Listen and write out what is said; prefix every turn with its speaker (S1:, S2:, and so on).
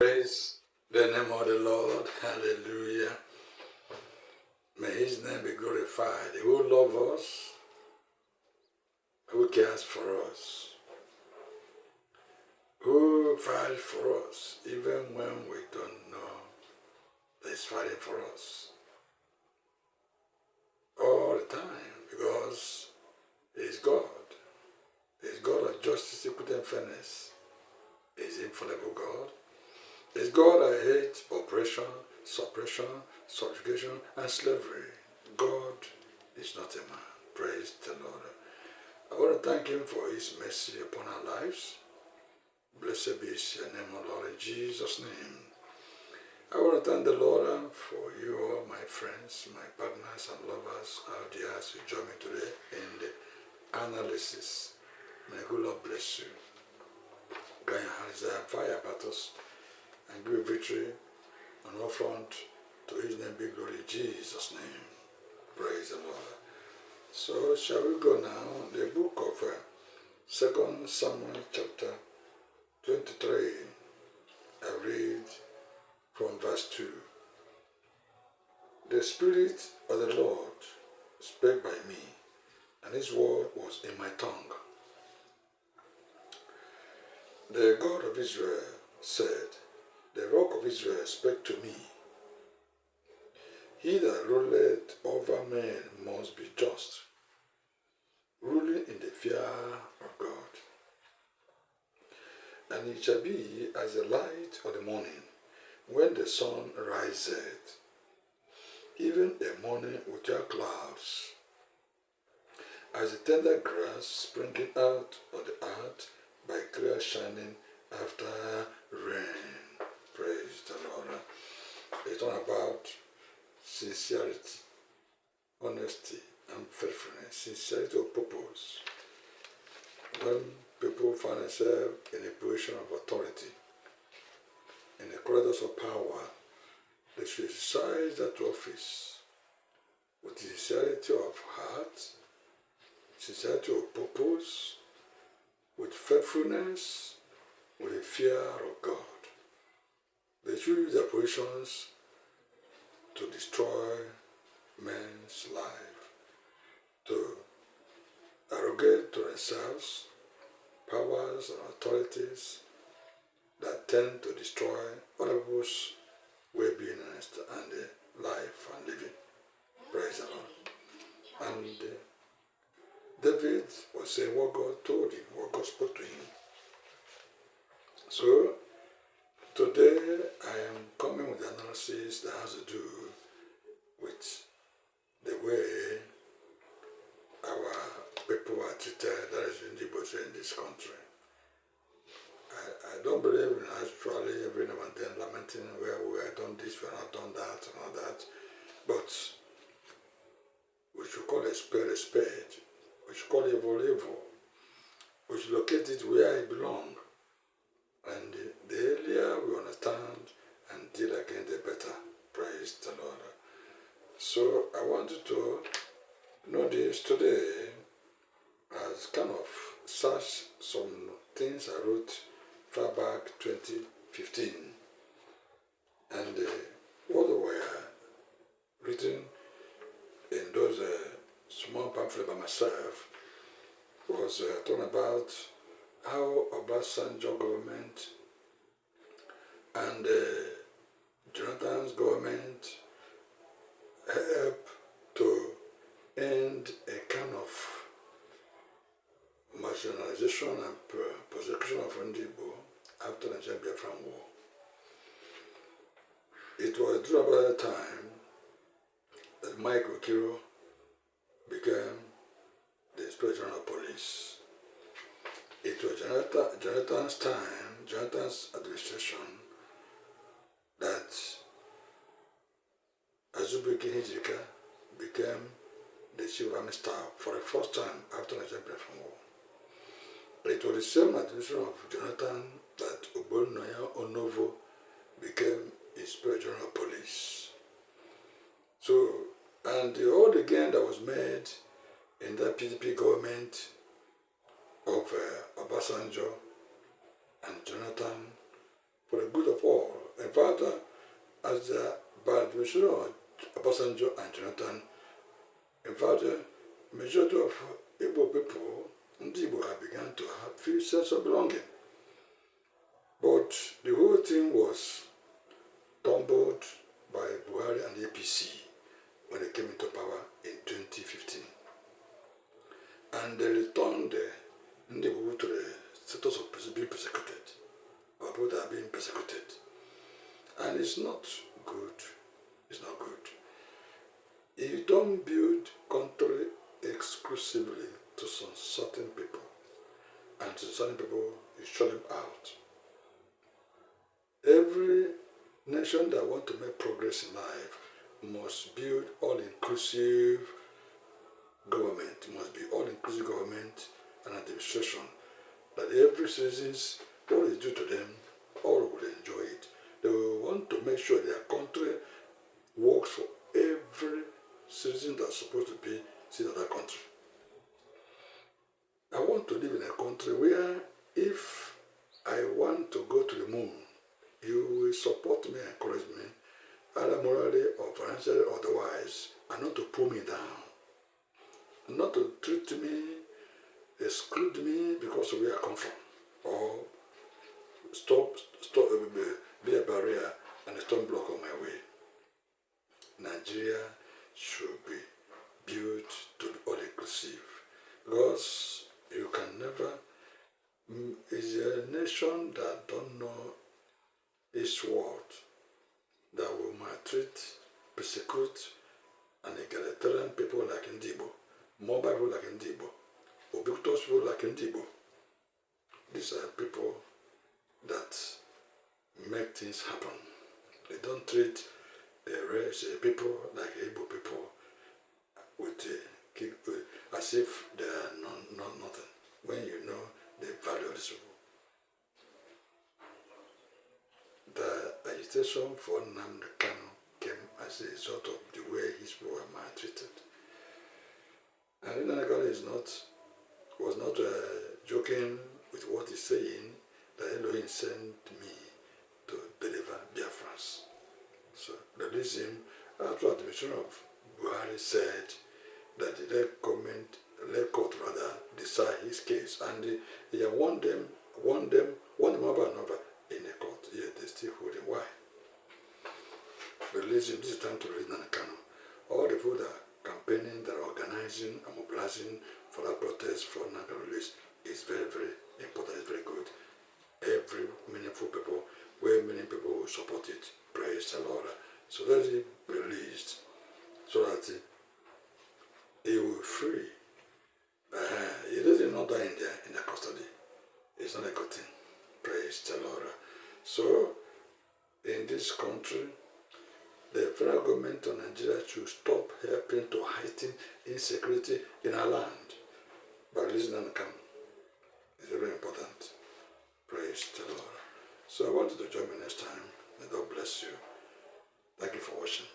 S1: Praise the name of the Lord. Hallelujah. May his name be glorified. Who loves us, who cares for us, who fights for us, even when we don't know that he's fighting for us. All the time, because he is God. He is God of justice, equity, and fairness. He is infallible God. He is God that hates oppression, suppression, subjugation, and slavery. God is not a man. Praise the Lord. I want to thank him for his mercy upon our lives. Blessed be your name, O Lord, in Jesus' name. I want to thank the Lord for you all, my friends, my partners and lovers out there as you join me today in the analysis. May good Lord bless you. Guide your hands there, fire battles, and give victory on all front. To his name be glory, in Jesus' name. Praise the Lord. So shall we go now? The book of 2 Samuel chapter 23. I read from verse 2. The Spirit of the Lord spake by me, and his word was in my tongue. The God of Israel said, the rock of Israel spake to me. He that ruleth over men must be just, ruling in the fear of God. And it shall be as the light of the morning, when the sun riseth, even a morning without clouds, as the tender grass springing out of the earth by clear shining after rain. Praise the Lord. It's all about sincerity, honesty, and faithfulness. Sincerity of purpose. When people find themselves in a position of authority, in the corridors of power, they should exercise that office with sincerity of heart, sincerity of purpose, with faithfulness, with a fear of God. They should use their positions to destroy men's life, to arrogate to themselves powers and authorities that tend to destroy other people's well-being and life and living. Praise the Lord. And David was saying what God told him, what God spoke to him. So today I am coming with an analysis that has to do with the way our people are treated, that is in this country. I don't believe in actually every now and then lamenting where we have done this, we have not done that, and all that. But we should call a spade a spade. We should call evil evil. We should locate it where it belongs. And the earlier we understand and deal against the better. Praise the Lord. So I wanted to know this today as kind of search some things I wrote far back 2015. And what were written in those small pamphlets by myself was talking about how Obasanjo government and Jonathan's government helped to end a kind of marginalization and persecution of Ndibo after the Nigerian Biafran War. It was during about that time that Mike Okiro became the Inspector General of Police. It was Jonathan's time, Jonathan's administration, that Azubuike Hijika became the Chief of Army Staff for the first time after the Nigerian Biafran War. It was the same administration of Jonathan that Ogbonnoya Onovo became Inspector General of Police. So, and all the gain that was made in that PDP government of Obasanjo and Jonathan for the good of all fact, as by the administration of Obasanjo and Jonathan, in fact, majority of Igbo people, ndị Igbo have begun to have feel sense of belonging. But the whole thing was tumbled by Buhari and the APC when they came into power in 2015. And they returned the Igbo to the status of being persecuted, or people that are being persecuted. And it's not good. It's not good. You don't build country exclusively to some certain people, and to certain people you shut them out. Every nation that wants to make progress in life must build all-inclusive government, must be all-inclusive government and administration, that every citizens, what is due to them, all will enjoy it. They will want to make sure their country works for every citizen that's supposed to be citizen of that country. I want to live in a country where if I want to go to the moon, you will support me, encourage me, either morally or financially or otherwise, and not to pull me down, not to treat me, exclude me because of where I come from, or be a barrier and a stone block on my way. Nigeria should be built to be all-inclusive, because you can never, is a nation that don't know its word, that will maltreat, persecute, and egalitarian people like Ndibo, mobile people like Ndibo, ubiquitous people like Ndibo. These are people that make things happen. They don't treat a race, a people like Igbo people with as if they are nothing, when you know the value of this people. The agitation for nnakwe came as a result of the way his people were maltreated. And nnakwe was not joking with what he's saying, that Elohim sent me to deliver Biafrans. So release him. After the administration of Buhari said that the leg court decide his case, and he won them over and over in a court. Yet they still hold him. Why? Release him. This is time to release nnakwe. All the people that are campaigning, that are organizing and mobilizing for that protest for nnakwe release is very, very important. It's very good. Every meaningful people, where many people will support it. Praise the Lord. So let him be released, so that he will be free. He doesn't not die in the custody. It's not a good thing. Praise the Lord. So, in this country, the federal government of Nigeria should stop helping to heighten insecurity in our land by releasing nnakwe. It's very important. Praise the Lord. So I want you to join me next time. May God bless you. Thank you for watching.